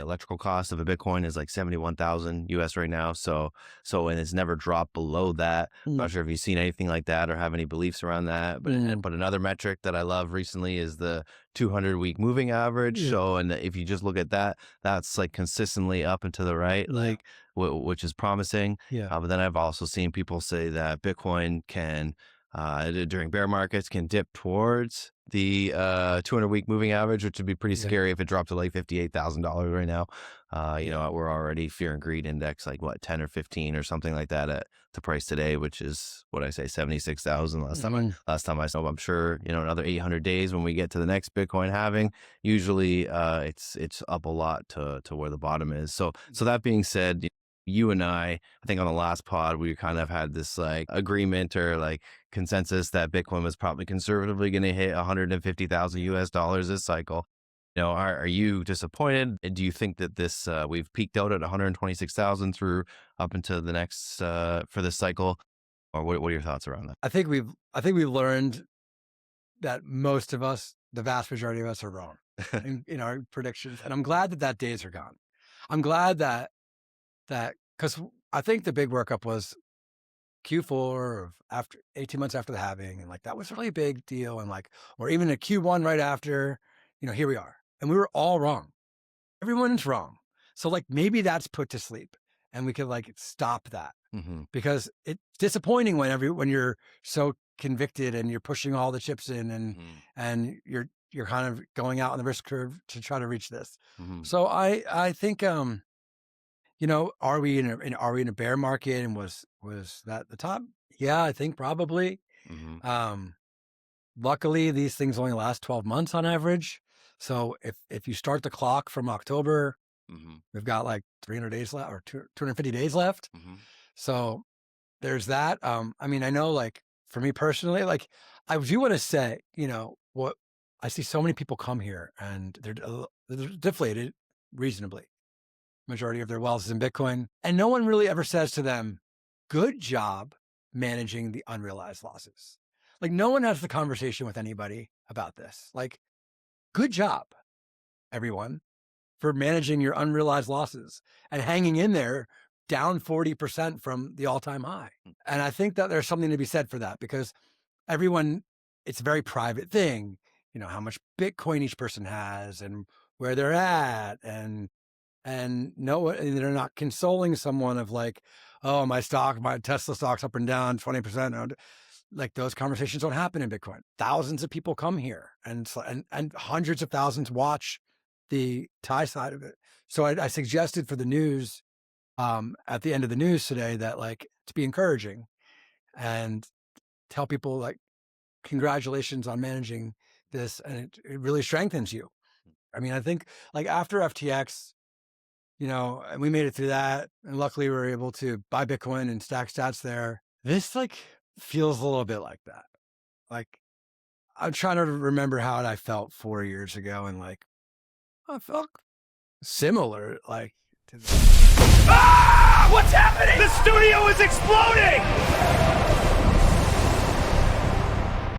electrical cost of a Bitcoin is like 71,000 US right now. So and it's never dropped below that. I'm not sure if you've seen anything like that or have any beliefs around that. But another metric that I love recently is the 200-week moving average. So, and if you just look at that, that's like consistently up and to the right, like which is promising. But then I've also seen people say that Bitcoin can, during bear markets, can dip towards the 200-week moving average, which would be pretty scary if it dropped to like $58,000 right now. You know, we're already fear and greed index like what, 10 or 15 or something like that at the price today, which is what I say, 76,000 last time I saw. I'm sure, you know, another 800 days when we get to the next Bitcoin halving, usually it's up a lot to where the bottom is. So that being said, you and I think on the last pod, we kind of had this like agreement or like consensus that Bitcoin was probably conservatively going to hit 150,000 US dollars this cycle. You know, are you disappointed? Do you think that this we've peaked out at 126,000 through up into the next for this cycle, or what are your thoughts around that? I think we've learned that most of us, the vast majority of us, are wrong in our predictions, and I'm glad that days are gone. I'm glad that because I think the big workup was Q4 of after 18 months after the halving, and like that was really a big deal, and like, or even a Q1 right after, you know, here we are, and we were all wrong. Everyone's wrong. So like maybe that's put to sleep, and we could like stop that, because it's disappointing when you're so convicted and you're pushing all the chips in and you're kind of going out on the risk curve to try to reach this. So I think you know, are we in a bear market, and was that the top? Yeah, I think probably. Luckily, these things only last 12 months on average. So if you start the clock from October, we've got like 300 days left, or 250 days left. So there's that. I mean, I know, like for me personally, like I do want to say, you know, what I see so many people come here and they're deflated reasonably. Majority of their wealth is in Bitcoin, and no one really ever says to them, good job managing the unrealized losses. Like no one has the conversation with anybody about this. Like, good job, everyone, for managing your unrealized losses and hanging in there down 40% from the all-time high. And I think that there's something to be said for that, because everyone, it's a very private thing, you know, how much Bitcoin each person has and where they're at, and no, they're not consoling someone of like, oh, my Tesla stock's up and down 20%. Like those conversations don't happen in Bitcoin. Thousands of people come here, and hundreds of thousands watch the Thai side of it. So I suggested for the news, at the end of the news today, that like to be encouraging and tell people like, congratulations on managing this, and it really strengthens you. I mean, I think like after FTX, you know, and we made it through that, and luckily we were able to buy Bitcoin and stack stats there. This like feels a little bit like that. Like I'm trying to remember how I felt 4 years ago, and like I felt similar, like to What's happening? The studio is exploding!